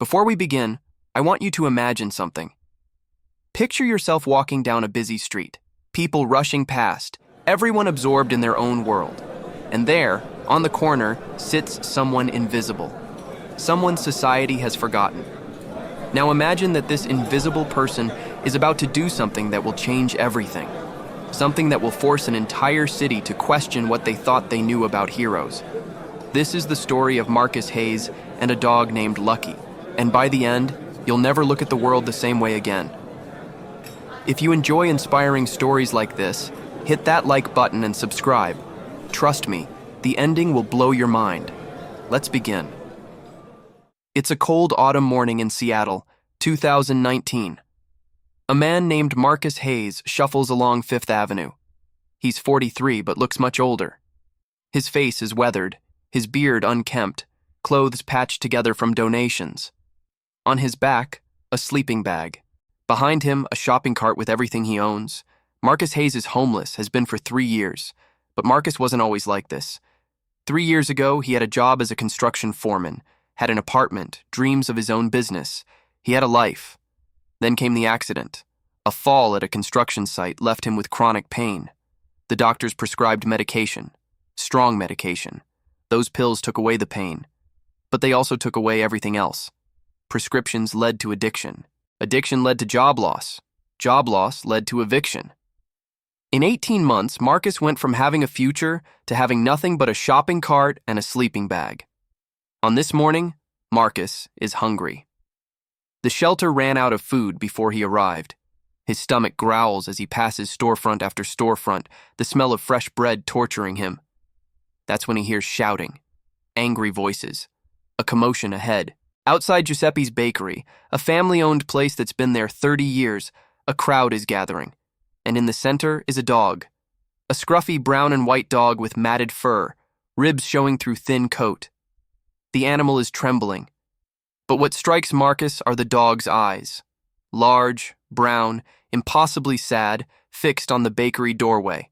Before we begin, I want you to imagine something. Picture yourself walking down a busy street, people rushing past, everyone absorbed in their own world. And there, on the corner, sits someone invisible, someone society has forgotten. Now imagine that this invisible person is about to do something that will change everything, something that will force an entire city to question what they thought they knew about heroes. This is the story of Marcus Hayes and a dog named Lucky, and by the end, you'll never look at the world the same way again. If you enjoy inspiring stories like this, hit that like button and subscribe. Trust me, the ending will blow your mind. Let's begin. It's a cold autumn morning in Seattle, 2019. A man named Marcus Hayes shuffles along Fifth Avenue. He's 43 but looks much older. His face is weathered, his beard unkempt, clothes patched together from donations. On his back, a sleeping bag. Behind him, a shopping cart with everything he owns. Marcus Hayes is homeless, has been for 3 years. But Marcus wasn't always like this. 3 years ago, he had a job as a construction foreman, had an apartment, dreams of his own business. He had a life. Then came the accident. A fall at a construction site left him with chronic pain. The doctors prescribed medication, strong medication. Those pills took away the pain, but they also took away everything else. Prescriptions led to addiction. Addiction led to job loss. Job loss led to eviction. In 18 months, Marcus went from having a future to having nothing but a shopping cart and a sleeping bag. On this morning, Marcus is hungry. The shelter ran out of food before he arrived. His stomach growls as he passes storefront after storefront, the smell of fresh bread torturing him. That's when he hears shouting, angry voices, a commotion ahead. Outside Giuseppe's Bakery, a family-owned place that's been there 30 years, a crowd is gathering. And in the center is a dog. A scruffy brown and white dog with matted fur, ribs showing through thin coat. The animal is trembling. But what strikes Marcus are the dog's eyes. Large, brown, impossibly sad, fixed on the bakery doorway.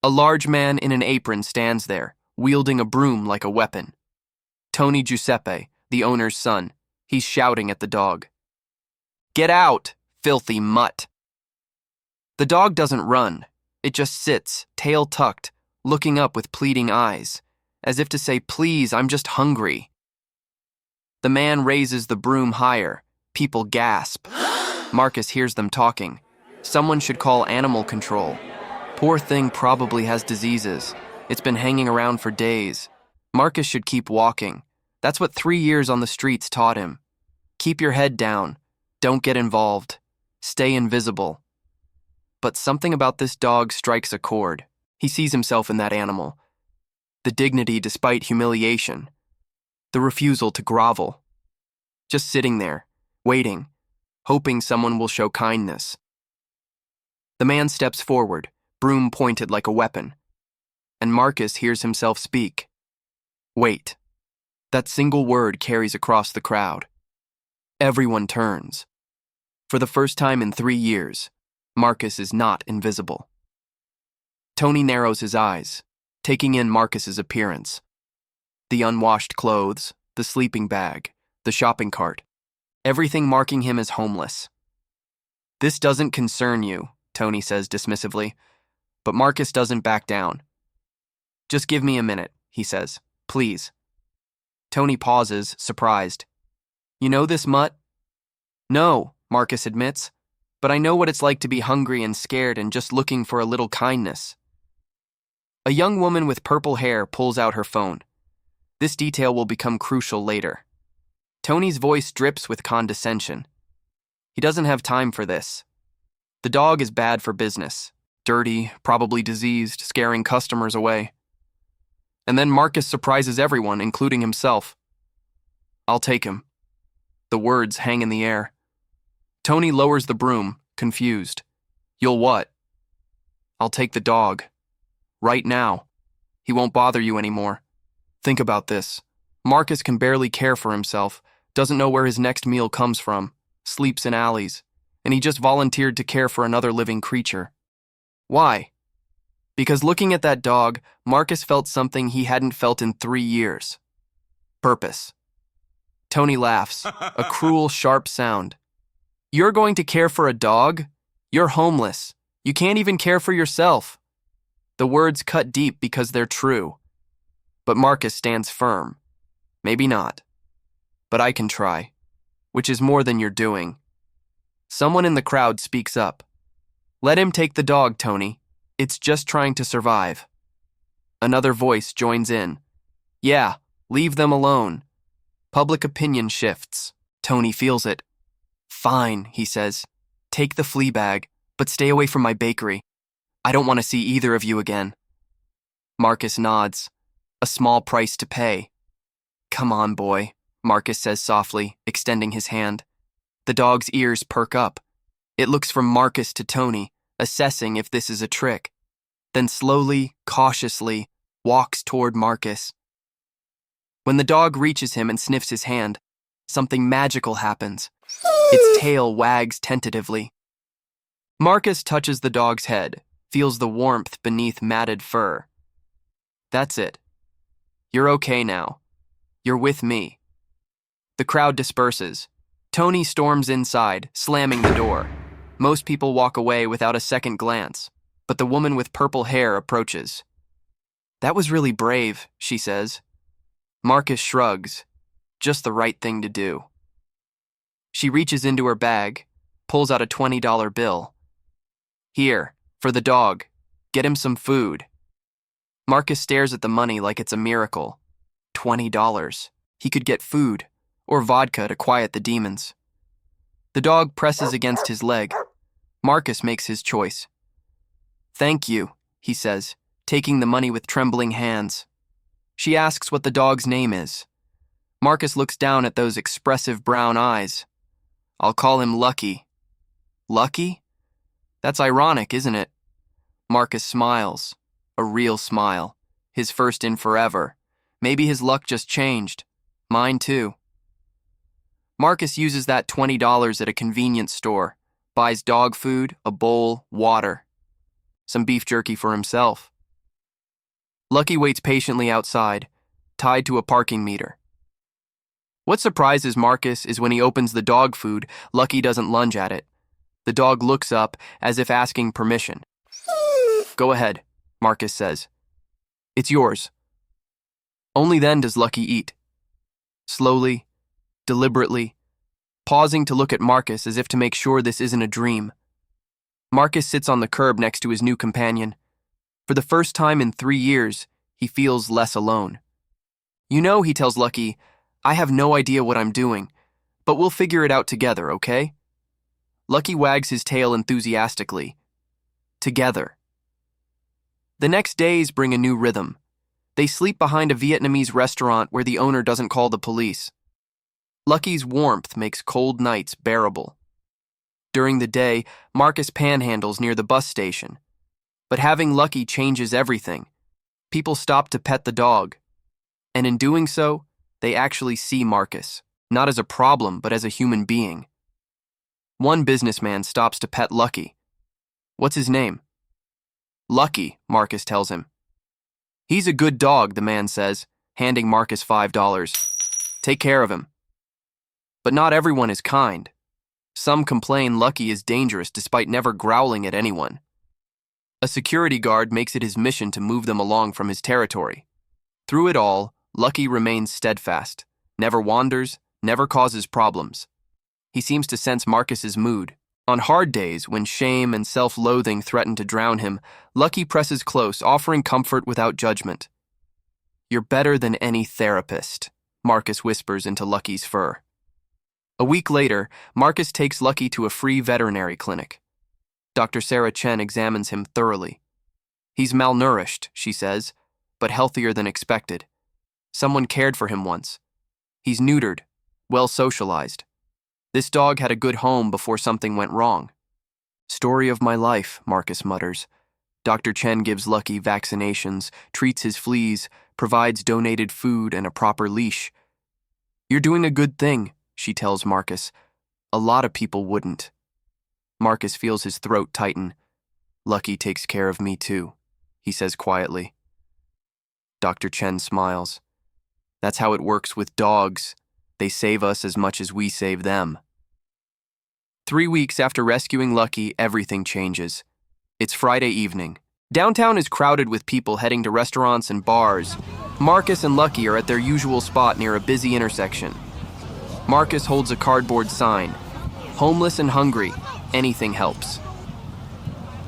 A large man in an apron stands there, wielding a broom like a weapon. Tony Giuseppe, the owner's son, he's shouting at the dog. "Get out, filthy mutt!" The dog doesn't run. It just sits, tail tucked, looking up with pleading eyes, as if to say, "Please, I'm just hungry." The man raises the broom higher. People gasp. Marcus hears them talking. Someone should call animal control. Poor thing probably has diseases. It's been hanging around for days. Marcus should keep walking. That's what 3 years on the streets taught him. Keep your head down. Don't get involved. Stay invisible. But something about this dog strikes a chord. He sees himself in that animal. The dignity despite humiliation. The refusal to grovel. Just sitting there, waiting, hoping someone will show kindness. The man steps forward, broom pointed like a weapon. And Marcus hears himself speak. Wait. That single word carries across the crowd. Everyone turns. For the first time in 3 years, Marcus is not invisible. Tony narrows his eyes, taking in Marcus's appearance. The unwashed clothes, the sleeping bag, the shopping cart, everything marking him as homeless. "This doesn't concern you," Tony says dismissively, but Marcus doesn't back down. "Just give me a minute," he says. "Please." Tony pauses, surprised. "You know this mutt?" "No," Marcus admits, "but I know what it's like to be hungry and scared and just looking for a little kindness." A young woman with purple hair pulls out her phone. This detail will become crucial later. Tony's voice drips with condescension. He doesn't have time for this. The dog is bad for business. Dirty, probably diseased, scaring customers away. And then Marcus surprises everyone, including himself. "I'll take him." The words hang in the air. Tony lowers the broom, confused. "You'll what?" "I'll take the dog. Right now. He won't bother you anymore." Think about this. Marcus can barely care for himself, doesn't know where his next meal comes from, sleeps in alleys, and he just volunteered to care for another living creature. Why? Because looking at that dog, Marcus felt something he hadn't felt in 3 years. Purpose. Tony laughs, a cruel, sharp sound. You're going to care for a dog? You're homeless. You can't even care for yourself. The words cut deep because they're true. But Marcus stands firm. Maybe not. But I can try, which is more than you're doing. Someone in the crowd speaks up. Let him take the dog, Tony. It's just trying to survive. Another voice joins in. Yeah, leave them alone. Public opinion shifts. Tony feels it. Fine, he says. Take the flea bag, but stay away from my bakery. I don't want to see either of you again. Marcus nods. A small price to pay. Come on, boy, Marcus says softly, extending his hand. The dog's ears perk up. It looks from Marcus to Tony, assessing if this is a trick. Then slowly, cautiously, walks toward Marcus. When the dog reaches him and sniffs his hand, something magical happens. Its tail wags tentatively. Marcus touches the dog's head, feels the warmth beneath matted fur. That's it. You're okay now. You're with me. The crowd disperses. Tony storms inside, slamming the door. Most people walk away without a second glance, but the woman with purple hair approaches. That was really brave, she says. Marcus shrugs. Just the right thing to do. She reaches into her bag, pulls out a $20 bill. Here, for the dog. Get him some food. Marcus stares at the money like it's a miracle. $20. He could get food, or vodka to quiet the demons. The dog presses against his leg. Marcus makes his choice. Thank you, he says, taking the money with trembling hands. She asks what the dog's name is. Marcus looks down at those expressive brown eyes. I'll call him Lucky. Lucky? That's ironic, isn't it? Marcus smiles. A real smile. His first in forever. Maybe his luck just changed. Mine too. Marcus uses that $20 at a convenience store, buys dog food, a bowl, water. Some beef jerky for himself. Lucky waits patiently outside, tied to a parking meter. What surprises Marcus is when he opens the dog food, Lucky doesn't lunge at it. The dog looks up as if asking permission. Go ahead, Marcus says. It's yours. Only then does Lucky eat. Slowly, deliberately, pausing to look at Marcus as if to make sure this isn't a dream. Marcus sits on the curb next to his new companion. For the first time in 3 years, he feels less alone. You know, he tells Lucky, I have no idea what I'm doing, but we'll figure it out together, okay? Lucky wags his tail enthusiastically. Together. The next days bring a new rhythm. They sleep behind a Vietnamese restaurant where the owner doesn't call the police. Lucky's warmth makes cold nights bearable. During the day, Marcus panhandles near the bus station. But having Lucky changes everything. People stop to pet the dog. And in doing so, they actually see Marcus, not as a problem, but as a human being. One businessman stops to pet Lucky. What's his name? Lucky, Marcus tells him. He's a good dog, the man says, handing Marcus $5. Take care of him. But not everyone is kind. Some complain Lucky is dangerous despite never growling at anyone. A security guard makes it his mission to move them along from his territory. Through it all, Lucky remains steadfast, never wanders, never causes problems. He seems to sense Marcus's mood. On hard days, when shame and self-loathing threaten to drown him, Lucky presses close, offering comfort without judgment. You're better than any therapist, Marcus whispers into Lucky's fur. A week later, Marcus takes Lucky to a free veterinary clinic. Dr. Sarah Chen examines him thoroughly. He's malnourished, she says, but healthier than expected. Someone cared for him once. He's neutered, well socialized. This dog had a good home before something went wrong. Story of my life, Marcus mutters. Dr. Chen gives Lucky vaccinations, treats his fleas, provides donated food and a proper leash. You're doing a good thing, she tells Marcus. A lot of people wouldn't. Marcus feels his throat tighten. Lucky takes care of me too, he says quietly. Dr. Chen smiles. That's how it works with dogs. They save us as much as we save them. 3 weeks after rescuing Lucky, everything changes. It's Friday evening. Downtown is crowded with people heading to restaurants and bars. Marcus and Lucky are at their usual spot near a busy intersection. Marcus holds a cardboard sign. Homeless and hungry, anything helps.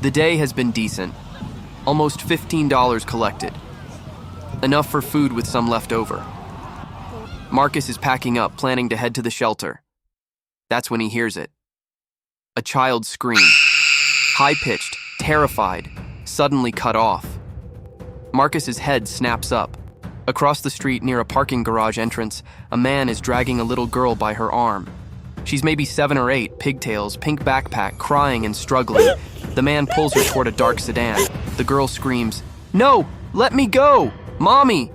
The day has been decent. Almost $15 collected. Enough for food with some left over. Marcus is packing up, planning to head to the shelter. That's when he hears it. A child scream. High-pitched, terrified, suddenly cut off. Marcus's head snaps up. Across the street near a parking garage entrance, a man is dragging a little girl by her arm. She's maybe 7 or 8, pigtails, pink backpack, crying and struggling. The man pulls her toward a dark sedan. The girl screams, "No! Let me go! Mommy!"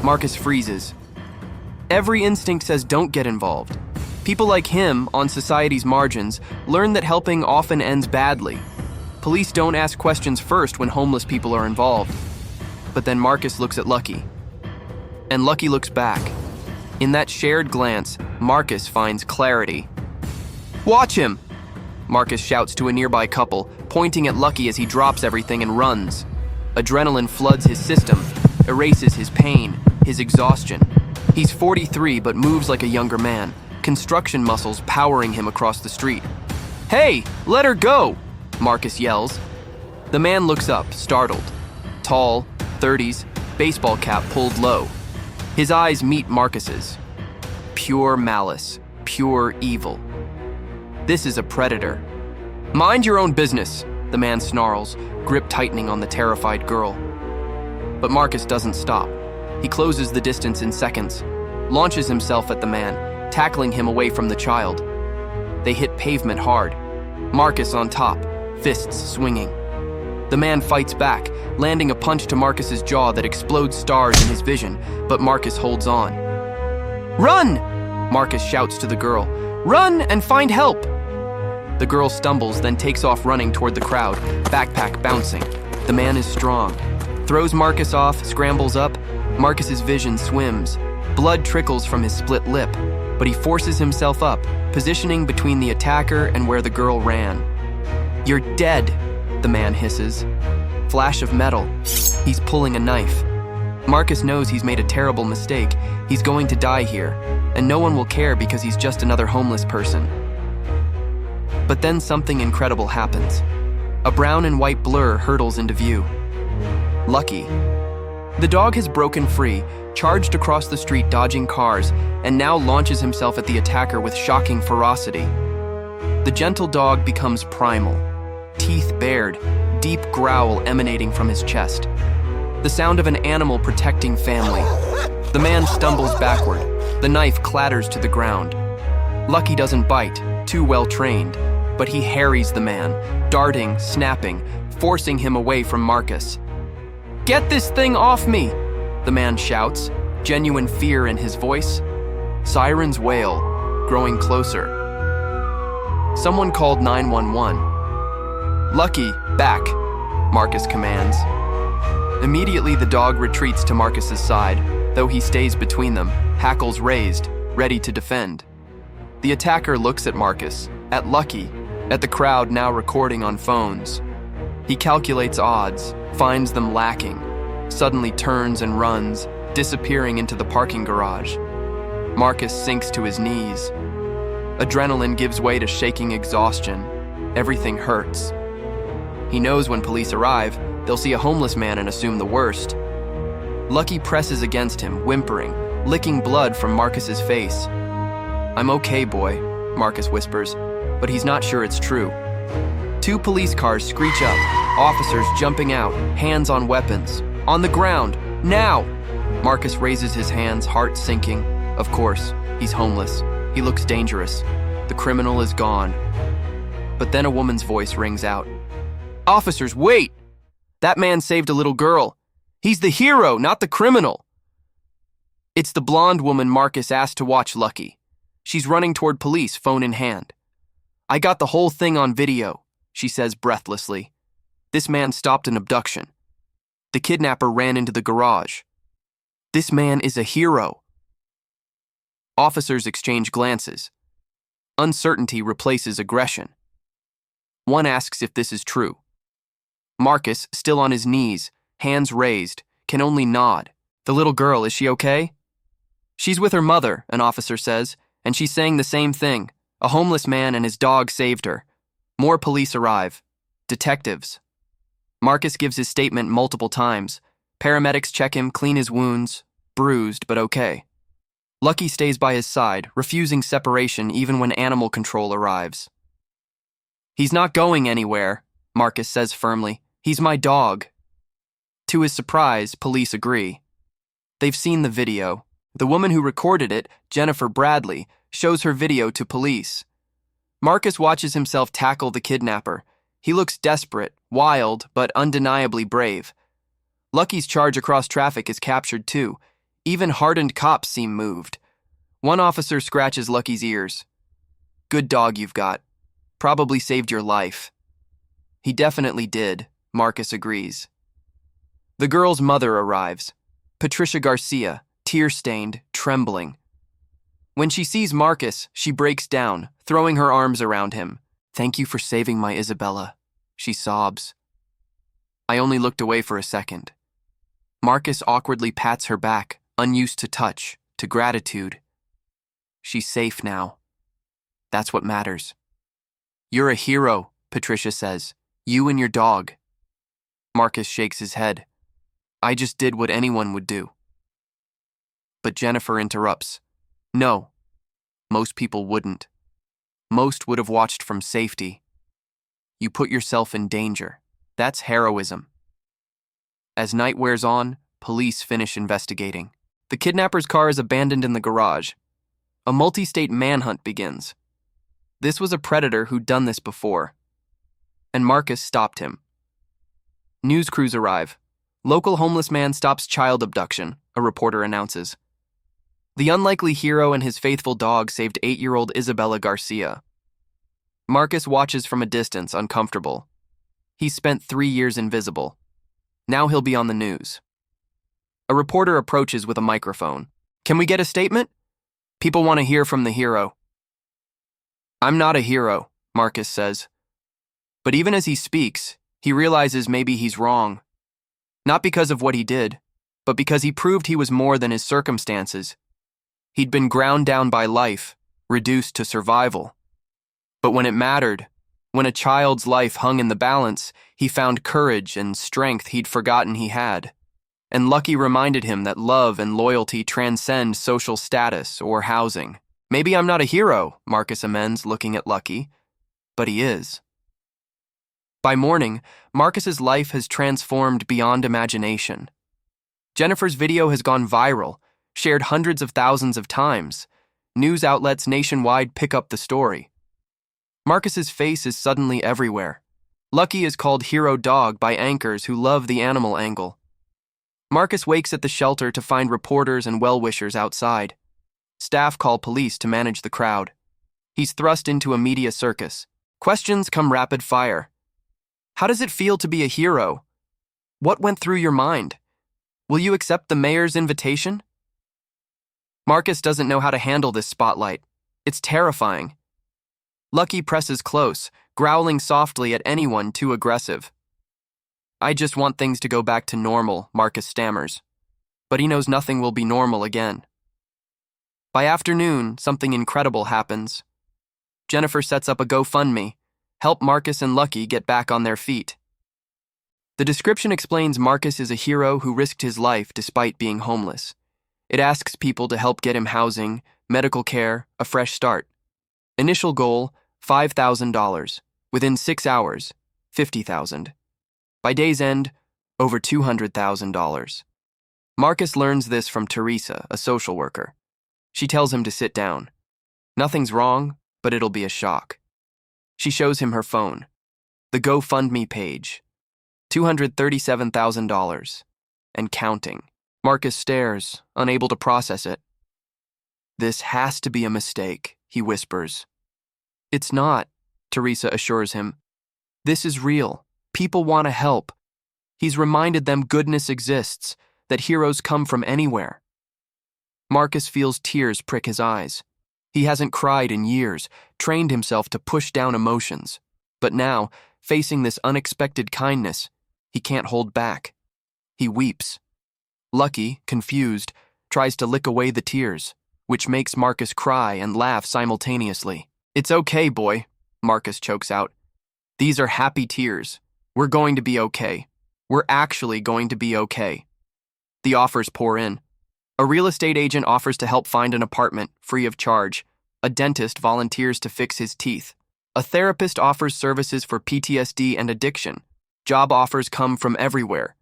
Marcus freezes. Every instinct says don't get involved. People like him, on society's margins, learn that helping often ends badly. Police don't ask questions first when homeless people are involved. But then Marcus looks at Lucky. And Lucky looks back. In that shared glance, Marcus finds clarity. "Watch him!" Marcus shouts to a nearby couple, pointing at Lucky as he drops everything and runs. Adrenaline floods his system, erases his pain, his exhaustion. He's 43 but moves like a younger man, construction muscles powering him across the street. "Hey, let her go!" Marcus yells. The man looks up, startled. Tall, 30s, baseball cap pulled low. His eyes meet Marcus's. Pure malice, pure evil. This is a predator. "Mind your own business," the man snarls, grip tightening on the terrified girl. But Marcus doesn't stop. He closes the distance in seconds, launches himself at the man, tackling him away from the child. They hit pavement hard. Marcus on top, fists swinging. The man fights back, landing a punch to Marcus's jaw that explodes stars in his vision, but Marcus holds on. "Run!" Marcus shouts to the girl. "Run and find help!" The girl stumbles, then takes off running toward the crowd, backpack bouncing. The man is strong. Throws Marcus off, scrambles up. Marcus's vision swims. Blood trickles from his split lip, but he forces himself up, positioning between the attacker and where the girl ran. "You're dead," the man hisses. Flash of metal. He's pulling a knife. Marcus knows he's made a terrible mistake. He's going to die here, and no one will care because he's just another homeless person. But then something incredible happens. A brown and white blur hurtles into view. Lucky. The dog has broken free, charged across the street dodging cars, and now launches himself at the attacker with shocking ferocity. The gentle dog becomes primal. Teeth bared, deep growl emanating from his chest. The sound of an animal protecting family. The man stumbles backward. The knife clatters to the ground. Lucky doesn't bite, too well trained, but he harries the man, darting, snapping, forcing him away from Marcus. "Get this thing off me!" the man shouts, genuine fear in his voice. Sirens wail, growing closer. Someone called 911. "Lucky, back," Marcus commands. Immediately the dog retreats to Marcus's side, though he stays between them, hackles raised, ready to defend. The attacker looks at Marcus, at Lucky, at the crowd now recording on phones. He calculates odds, finds them lacking, suddenly turns and runs, disappearing into the parking garage. Marcus sinks to his knees. Adrenaline gives way to shaking exhaustion. Everything hurts. He knows when police arrive, they'll see a homeless man and assume the worst. Lucky presses against him, whimpering, licking blood from Marcus's face. "I'm okay, boy," Marcus whispers, but he's not sure it's true. 2 police cars screech up, officers jumping out, hands on weapons. "On the ground, now!" Marcus raises his hands, heart sinking. Of course, he's homeless. He looks dangerous. The criminal is gone. But then a woman's voice rings out. "Officers, wait! That man saved a little girl. He's the hero, not the criminal." It's the blonde woman Marcus asked to watch Lucky. She's running toward police, phone in hand. "I got the whole thing on video," she says breathlessly. "This man stopped an abduction. The kidnapper ran into the garage. This man is a hero." Officers exchange glances. Uncertainty replaces aggression. One asks if this is true. Marcus, still on his knees, hands raised, can only nod. The little girl, is she okay? She's with her mother, an officer says, and she's saying the same thing. A homeless man and his dog saved her. More police arrive. Detectives. Marcus gives his statement multiple times. Paramedics check him, clean his wounds. Bruised, but okay. Lucky stays by his side, refusing separation even when animal control arrives. He's not going anywhere, Marcus says firmly. He's my dog. To his surprise, police agree. They've seen the video. The woman who recorded it, Jennifer Bradley, shows her video to police. Marcus watches himself tackle the kidnapper. He looks desperate, wild, but undeniably brave. Lucky's charge across traffic is captured too. Even hardened cops seem moved. One officer scratches Lucky's ears. Good dog you've got. Probably saved your life. He definitely did, Marcus agrees. The girl's mother arrives. Patricia Garcia, tear-stained, trembling. When she sees Marcus, she breaks down, throwing her arms around him. Thank you for saving my Isabella, she sobs. I only looked away for a second. Marcus awkwardly pats her back, unused to touch, to gratitude. She's safe now. That's what matters. You're a hero, Patricia says. You and your dog. Marcus shakes his head. I just did what anyone would do. But Jennifer interrupts. No, most people wouldn't. Most would have watched from safety. You put yourself in danger. That's heroism. As night wears on, police finish investigating. The kidnapper's car is abandoned in the garage. A multi-state manhunt begins. This was a predator who'd done this before. And Marcus stopped him. News crews arrive. Local homeless man stops child abduction, a reporter announces. The unlikely hero and his faithful dog saved 8-year-old Isabella Garcia. Marcus watches from a distance, uncomfortable. He's spent 3 years invisible. Now he'll be on the news. A reporter approaches with a microphone. Can we get a statement? People want to hear from the hero. I'm not a hero, Marcus says. But even as he speaks, he realizes maybe he's wrong. Not because of what he did, but because he proved he was more than his circumstances. He'd been ground down by life, reduced to survival. But when it mattered, when a child's life hung in the balance, he found courage and strength he'd forgotten he had. And Lucky reminded him that love and loyalty transcend social status or housing. Maybe I'm not a hero, Marcus amends, looking at Lucky, but he is. By morning, Marcus's life has transformed beyond imagination. Jennifer's video has gone viral, shared hundreds of thousands of times. News outlets nationwide pick up the story. Marcus's face is suddenly everywhere. Lucky is called Hero Dog by anchors who love the animal angle. Marcus wakes at the shelter to find reporters and well-wishers outside. Staff call police to manage the crowd. He's thrust into a media circus. Questions come rapid fire. How does it feel to be a hero? What went through your mind? Will you accept the mayor's invitation? Marcus doesn't know how to handle this spotlight. It's terrifying. Lucky presses close, growling softly at anyone too aggressive. I just want things to go back to normal, Marcus stammers. But he knows nothing will be normal again. By afternoon, something incredible happens. Jennifer sets up a GoFundMe. Help Marcus and Lucky get back on their feet. The description explains Marcus is a hero who risked his life despite being homeless. It asks people to help get him housing, medical care, a fresh start. Initial goal, $5,000. Within 6 hours, $50,000. By day's end, over $200,000. Marcus learns this from Teresa, a social worker. She tells him to sit down. Nothing's wrong, but it'll be a shock. She shows him her phone. The GoFundMe page. $237,000. And counting. Marcus stares, unable to process it. This has to be a mistake, he whispers. It's not, Teresa assures him. This is real. People want to help. He's reminded them goodness exists, that heroes come from anywhere. Marcus feels tears prick his eyes. He hasn't cried in years, trained himself to push down emotions. But now, facing this unexpected kindness, he can't hold back. He weeps. Lucky, confused, tries to lick away the tears, which makes Marcus cry and laugh simultaneously. "It's okay, boy," Marcus chokes out. "These are happy tears. We're going to be okay. We're actually going to be okay." The offers pour in. A real estate agent offers to help find an apartment, free of charge. A dentist volunteers to fix his teeth. A therapist offers services for PTSD and addiction. Job offers come from everywhere.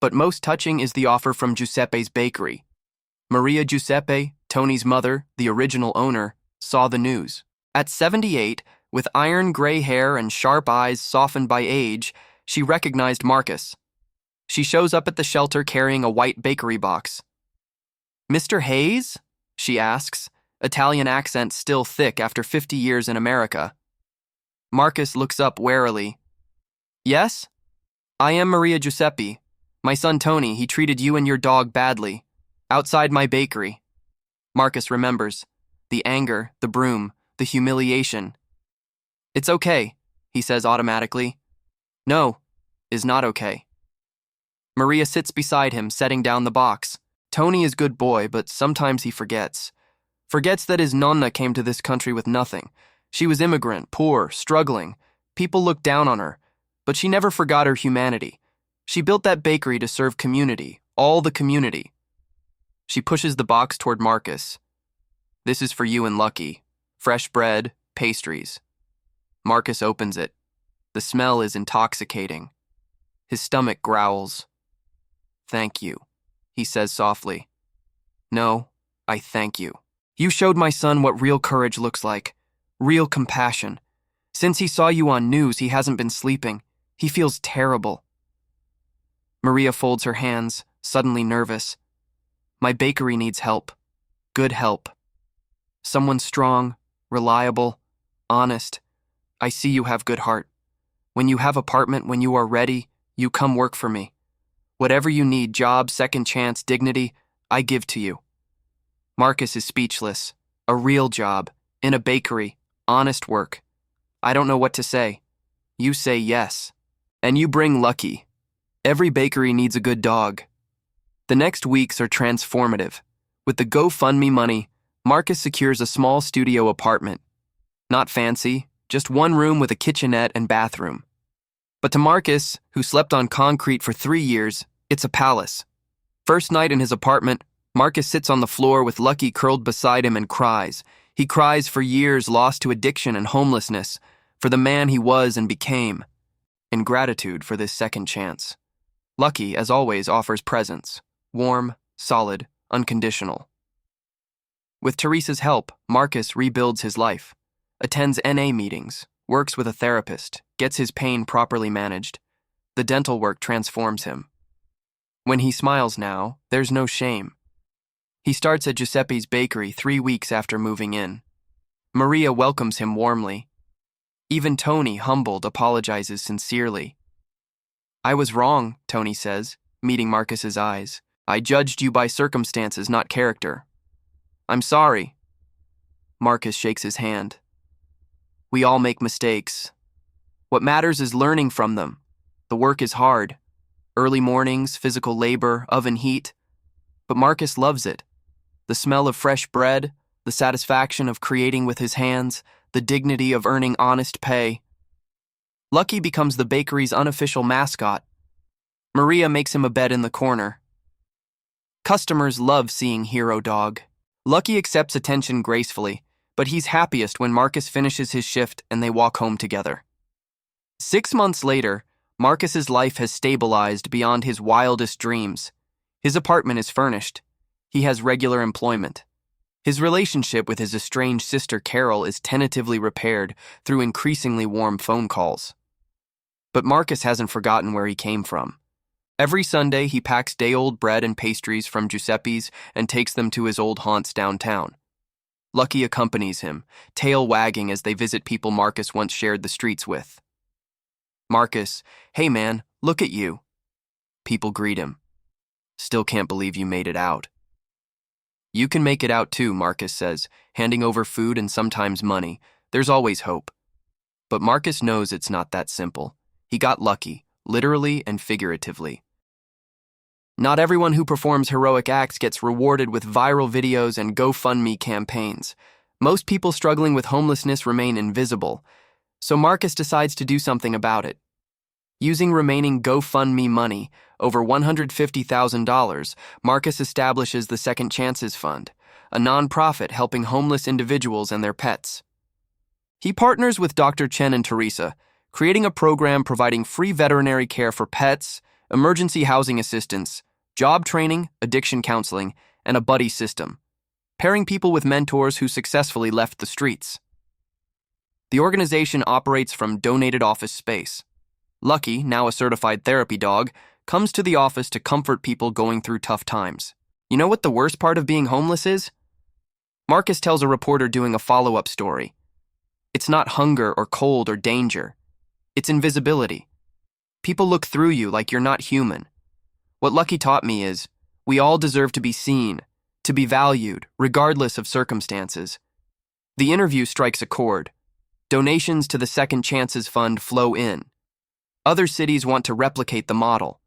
But most touching is the offer from Giuseppe's bakery. Maria Giuseppe, Tony's mother, the original owner, saw the news. At 78, with iron gray hair and sharp eyes softened by age, she recognized Marcus. She shows up at the shelter carrying a white bakery box. "Mr. Hayes?" she asks, Italian accent still thick after 50 years in America. Marcus looks up warily. "Yes? I am Maria Giuseppe. My son Tony, he treated you and your dog badly. Outside my bakery." Marcus remembers. The anger, the broom, the humiliation. "It's okay," he says automatically. "No, is not okay." Maria sits beside him, setting down the box. Tony is good boy, but sometimes he forgets. Forgets that his nonna came to this country with nothing. She was immigrant, poor, struggling. People looked down on her, but she never forgot her humanity. She built that bakery to serve community, all the community. She pushes the box toward Marcus. "This is for you and Lucky. Fresh bread, pastries." Marcus opens it. The smell is intoxicating. His stomach growls. "Thank you," he says softly. "No, I thank you. You showed my son what real courage looks like, real compassion. Since he saw you on news, he hasn't been sleeping. He feels terrible." Maria folds her hands, suddenly nervous. "My bakery needs help. Good help. Someone strong, reliable, honest. I see you have good heart. When you have apartment, when you are ready, you come work for me. Whatever you need, job, second chance, dignity, I give to you." Marcus is speechless. A real job, in a bakery, honest work. "I don't know what to say." You say yes. And you bring Lucky. Every bakery needs a good dog. The next weeks are transformative. With the GoFundMe money, Marcus secures a small studio apartment. Not fancy, just one room with a kitchenette and bathroom. But to Marcus, who slept on concrete for 3 years, it's a palace. First night in his apartment, Marcus sits on the floor with Lucky curled beside him and cries. He cries for years lost to addiction and homelessness, for the man he was and became, in gratitude for this second chance. Lucky, as always, offers presents. Warm, solid, unconditional. With Teresa's help, Marcus rebuilds his life. Attends NA meetings, works with a therapist, gets his pain properly managed. The dental work transforms him. When he smiles now, there's no shame. He starts at Giuseppe's bakery 3 weeks after moving in. Maria welcomes him warmly. Even Tony, humbled, apologizes sincerely. "I was wrong," Tony says, meeting Marcus's eyes. "I judged you by circumstances, not character. I'm sorry." Marcus shakes his hand. "We all make mistakes. What matters is learning from them. The work is hard. Early mornings, physical labor, oven heat. But Marcus loves it. The smell of fresh bread, the satisfaction of creating with his hands, the dignity of earning honest pay. Lucky becomes the bakery's unofficial mascot. Maria makes him a bed in the corner. Customers love seeing Hero Dog. Lucky accepts attention gracefully, but he's happiest when Marcus finishes his shift and they walk home together. 6 months later, Marcus's life has stabilized beyond his wildest dreams. His apartment is furnished. He has regular employment. His relationship with his estranged sister Carol is tentatively repaired through increasingly warm phone calls. But Marcus hasn't forgotten where he came from. Every Sunday, he packs day-old bread and pastries from Giuseppe's and takes them to his old haunts downtown. Lucky accompanies him, tail wagging as they visit people Marcus once shared the streets with. "Marcus, hey man, look at you." People greet him. "Still can't believe you made it out." You can make it out too, Marcus says, handing over food and sometimes money. There's always hope. But Marcus knows it's not that simple. He got lucky, literally and figuratively. Not everyone who performs heroic acts gets rewarded with viral videos and GoFundMe campaigns. Most people struggling with homelessness remain invisible, so Marcus decides to do something about it. Using remaining GoFundMe money, over $150,000, Marcus establishes the Second Chances Fund, a nonprofit helping homeless individuals and their pets. He partners with Dr. Chen and Teresa, creating a program providing free veterinary care for pets, emergency housing assistance, job training, addiction counseling, and a buddy system, pairing people with mentors who successfully left the streets. The organization operates from donated office space. Lucky, now a certified therapy dog, comes to the office to comfort people going through tough times. You know what the worst part of being homeless is? Marcus tells a reporter doing a follow-up story. It's not hunger or cold or danger. It's invisibility. People look through you like you're not human. What Lucky taught me is, we all deserve to be seen, to be valued, regardless of circumstances. The interview strikes a chord. Donations to the Second Chances Fund flow in. Other cities want to replicate the model.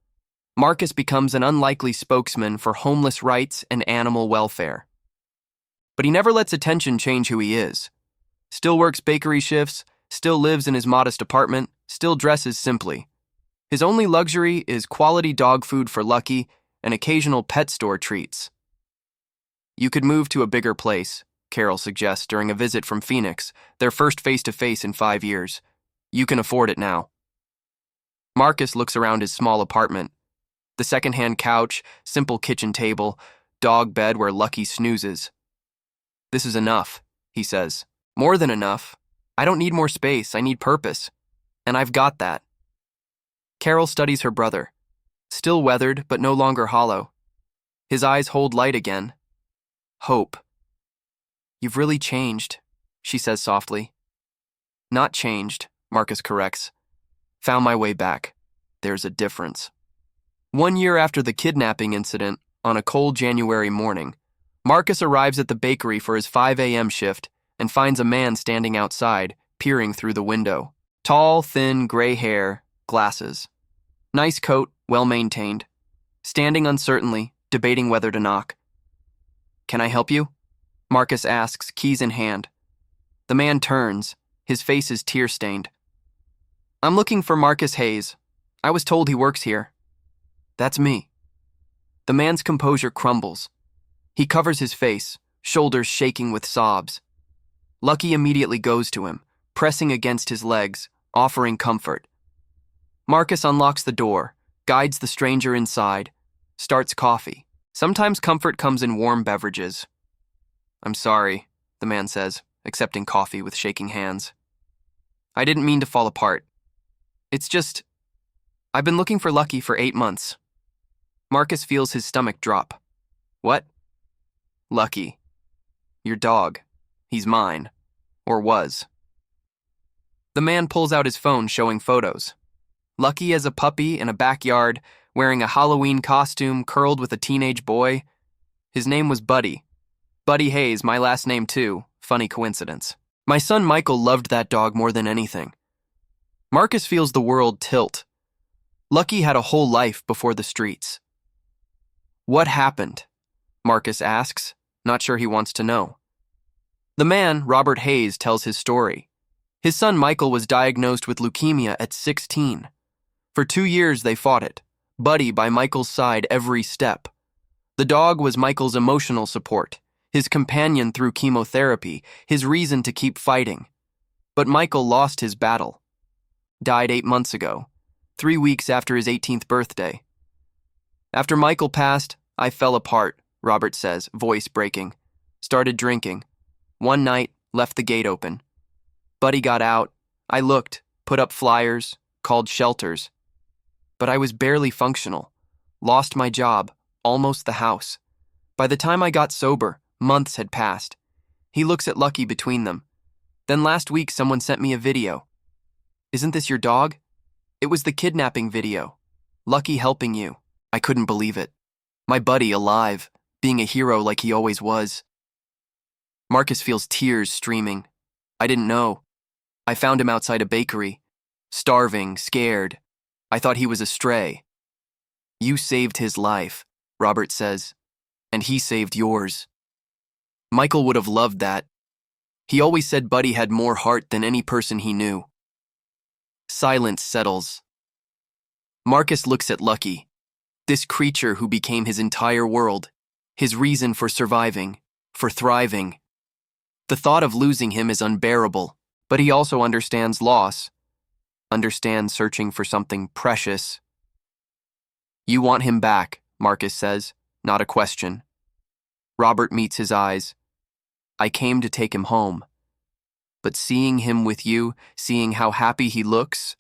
Marcus becomes an unlikely spokesman for homeless rights and animal welfare. But he never lets attention change who he is. Still works bakery shifts, still lives in his modest apartment, still dresses simply. His only luxury is quality dog food for Lucky and occasional pet store treats. You could move to a bigger place, Carol suggests during a visit from Phoenix, their first face-to-face in 5 years. You can afford it now. Marcus looks around his small apartment. The second-hand couch, simple kitchen table, dog bed where Lucky snoozes. This is enough, he says. More than enough. I don't need more space, I need purpose. And I've got that. Carol studies her brother. Still weathered, but no longer hollow. His eyes hold light again. Hope. You've really changed, she says softly. Not changed, Marcus corrects. Found my way back. There's a difference. 1 year after the kidnapping incident, on a cold January morning, Marcus arrives at the bakery for his 5 a.m. shift and finds a man standing outside, peering through the window. Tall, thin, gray hair, glasses. Nice coat, well-maintained. Standing uncertainly, debating whether to knock. Can I help you? Marcus asks, keys in hand. The man turns. His face is tear-stained. I'm looking for Marcus Hayes. I was told he works here. That's me. The man's composure crumbles. He covers his face, shoulders shaking with sobs. Lucky immediately goes to him, pressing against his legs, offering comfort. Marcus unlocks the door, guides the stranger inside, starts coffee. Sometimes comfort comes in warm beverages. I'm sorry, the man says, accepting coffee with shaking hands. I didn't mean to fall apart. It's just, I've been looking for Lucky for 8 months. Marcus feels his stomach drop. What? Lucky. Your dog. He's mine. Or was. The man pulls out his phone showing photos. Lucky as a puppy in a backyard, wearing a Halloween costume curled with a teenage boy. His name was Buddy. Buddy Hayes, my last name too. Funny coincidence. My son Michael loved that dog more than anything. Marcus feels the world tilt. Lucky had a whole life before the streets. What happened? Marcus asks, not sure he wants to know. The man, Robert Hayes, tells his story. His son Michael was diagnosed with leukemia at 16. For 2 years they fought it, Buddy by Michael's side every step. The dog was Michael's emotional support, his companion through chemotherapy, his reason to keep fighting. But Michael lost his battle. Died 8 months ago, 3 weeks after his 18th birthday. After Michael passed, I fell apart, Robert says, voice breaking. Started drinking. One night, left the gate open. Buddy got out. I looked, put up flyers, called shelters. But I was barely functional. Lost my job, almost the house. By the time I got sober, months had passed. He looks at Lucky between them. Then last week someone sent me a video. Isn't this your dog? It was the kidnapping video. Lucky helping you. I couldn't believe it. My buddy alive, being a hero like he always was. Marcus feels tears streaming. I didn't know. I found him outside a bakery, starving, scared. I thought he was a stray. You saved his life, Robert says, and he saved yours. Michael would have loved that. He always said Buddy had more heart than any person he knew. Silence settles. Marcus looks at Lucky, this creature who became his entire world, his reason for surviving, for thriving. The thought of losing him is unbearable, but he also understands loss, understands searching for something precious. You want him back, Marcus says, not a question. Robert meets his eyes. I came to take him home. But seeing him with you, seeing how happy he looks,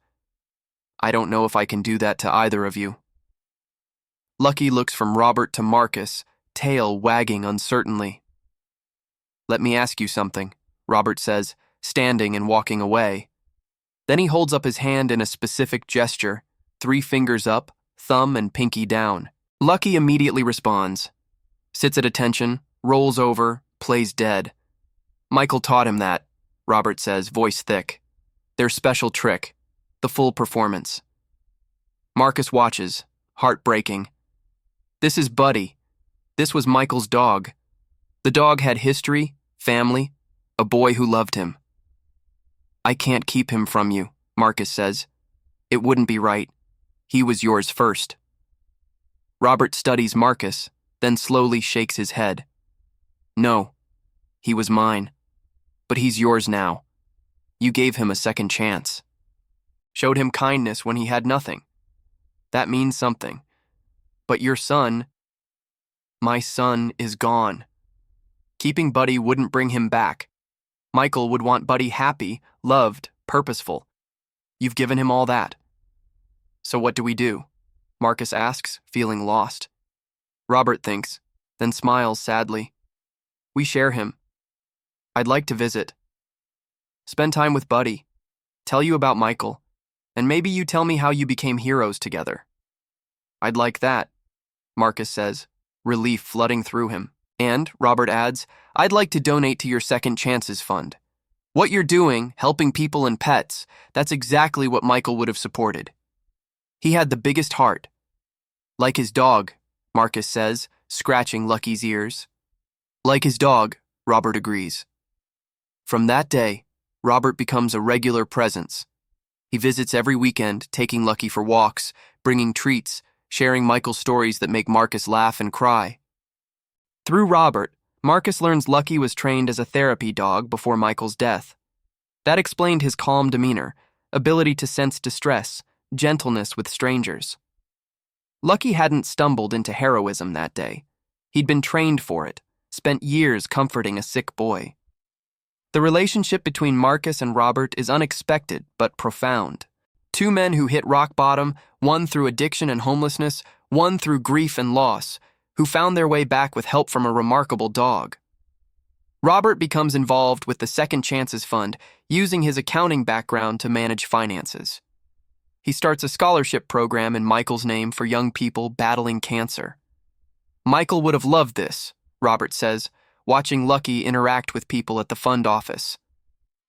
I don't know if I can do that to either of you. Lucky looks from Robert to Marcus, tail wagging uncertainly. Let me ask you something, Robert says, standing and walking away. Then he holds up his hand in a specific gesture, 3 fingers up, thumb and pinky down. Lucky immediately responds, sits at attention, rolls over, plays dead. Michael taught him that, Robert says, voice thick. Their special trick, the full performance. Marcus watches, heartbreaking. This is Buddy. This was Michael's dog. The dog had history, family, a boy who loved him. I can't keep him from you, Marcus says. It wouldn't be right. He was yours first. Robert studies Marcus, then slowly shakes his head. No, he was mine. But he's yours now. You gave him a second chance. Showed him kindness when he had nothing. That means something. But your son, my son, is gone. Keeping Buddy wouldn't bring him back. Michael would want Buddy happy, loved, purposeful. You've given him all that. So what do we do? Marcus asks, feeling lost. Robert thinks, then smiles sadly. We share him. I'd like to visit. Spend time with Buddy. Tell you about Michael. And maybe you tell me how you became heroes together. I'd like that, Marcus says, relief flooding through him. And, Robert adds, I'd like to donate to your Second Chances Fund. What you're doing, helping people and pets, that's exactly what Michael would have supported. He had the biggest heart. Like his dog, Marcus says, scratching Lucky's ears. Like his dog, Robert agrees. From that day, Robert becomes a regular presence. He visits every weekend, taking Lucky for walks, bringing treats, sharing Michael's stories that make Marcus laugh and cry. Through Robert, Marcus learns Lucky was trained as a therapy dog before Michael's death. That explained his calm demeanor, ability to sense distress, gentleness with strangers. Lucky hadn't stumbled into heroism that day. He'd been trained for it, spent years comforting a sick boy. The relationship between Marcus and Robert is unexpected but profound. 2 men who hit rock bottom, one through addiction and homelessness, one through grief and loss, who found their way back with help from a remarkable dog. Robert becomes involved with the Second Chances Fund, using his accounting background to manage finances. He starts a scholarship program in Michael's name for young people battling cancer. Michael would have loved this, Robert says, watching Lucky interact with people at the fund office.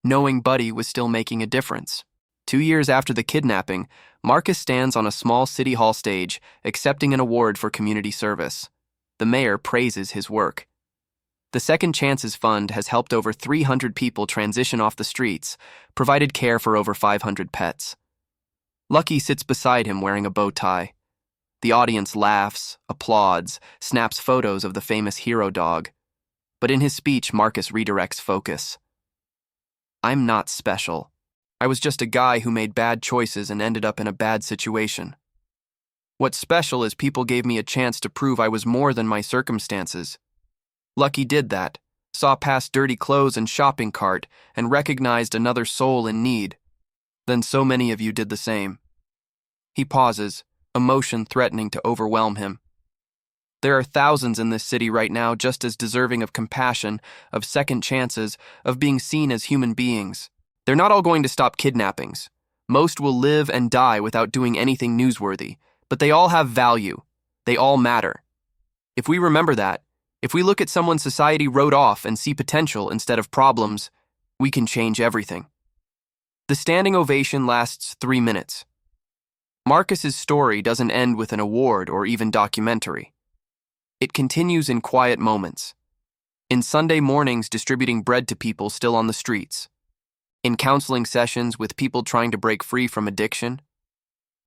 Knowing Buddy was still making a difference. 2 years after the kidnapping, Marcus stands on a small city hall stage, accepting an award for community service. The mayor praises his work. The Second Chances Fund has helped over 300 people transition off the streets, provided care for over 500 pets. Lucky sits beside him wearing a bow tie. The audience laughs, applauds, snaps photos of the famous hero dog. But in his speech, Marcus redirects focus. I'm not special. I was just a guy who made bad choices and ended up in a bad situation. What's special is people gave me a chance to prove I was more than my circumstances. Lucky did that, saw past dirty clothes and shopping cart, and recognized another soul in need. Then so many of you did the same. He pauses, emotion threatening to overwhelm him. There are thousands in this city right now just as deserving of compassion, of second chances, of being seen as human beings. They're not all going to stop kidnappings. Most will live and die without doing anything newsworthy, but they all have value. They all matter. If we remember that, If we look at someone society wrote off and see potential instead of problems, we can change everything. The standing ovation lasts 3 minutes. Marcus's story doesn't end with an award or even documentary. It continues in quiet moments. In Sunday mornings distributing bread to people still on the streets. In counseling sessions with people trying to break free from addiction.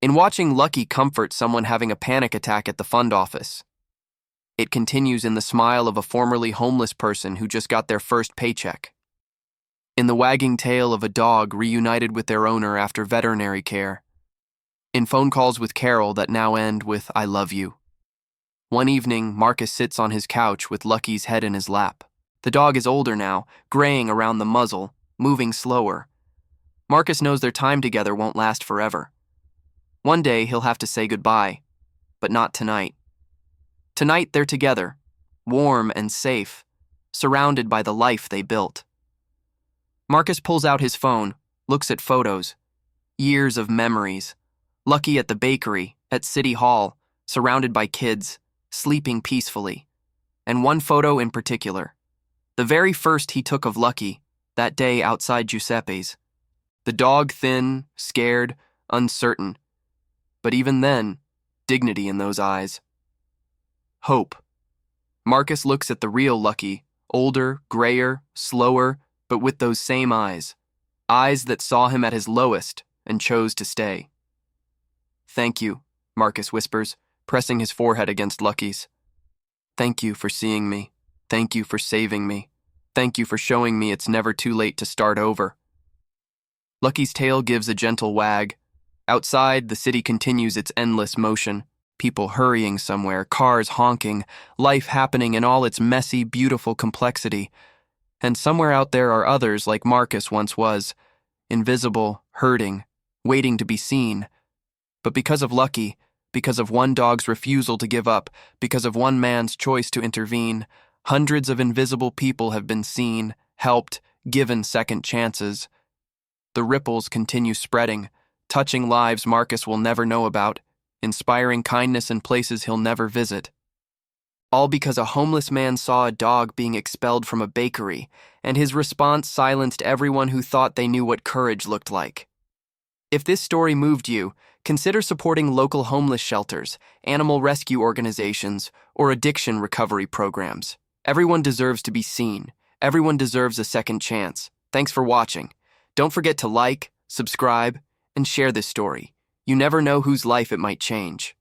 In watching Lucky comfort someone having a panic attack at the fund office. It continues in the smile of a formerly homeless person who just got their first paycheck. In the wagging tail of a dog reunited with their owner after veterinary care. In phone calls with Carol that now end with "I love you." One evening, Marcus sits on his couch with Lucky's head in his lap. The dog is older now, graying around the muzzle, moving slower. Marcus knows their time together won't last forever. One day he'll have to say goodbye, but not tonight. Tonight they're together, warm and safe, surrounded by the life they built. Marcus pulls out his phone, looks at photos. Years of memories. Lucky at the bakery, at City Hall, surrounded by kids, sleeping peacefully. And one photo in particular. The very first he took of Lucky, that day outside Giuseppe's. The dog thin, scared, uncertain. But even then, dignity in those eyes. Hope. Marcus looks at the real Lucky, older, grayer, slower, but with those same eyes. Eyes that saw him at his lowest and chose to stay. "Thank you," Marcus whispers, pressing his forehead against Lucky's. "Thank you for seeing me. Thank you for saving me. Thank you for showing me it's never too late to start over." Lucky's tail gives a gentle wag. Outside, the city continues its endless motion. People hurrying somewhere, cars honking, life happening in all its messy, beautiful complexity. And somewhere out there are others like Marcus once was, invisible, hurting, waiting to be seen. But because of Lucky, because of one dog's refusal to give up, because of one man's choice to intervene, hundreds of invisible people have been seen, helped, given second chances. The ripples continue spreading, touching lives Marcus will never know about, inspiring kindness in places he'll never visit. All because a homeless man saw a dog being expelled from a bakery, and his response silenced everyone who thought they knew what courage looked like. If this story moved you, consider supporting local homeless shelters, animal rescue organizations, or addiction recovery programs. Everyone deserves to be seen. Everyone deserves a second chance. Thanks for watching. Don't forget to like, subscribe, and share this story. You never know whose life it might change.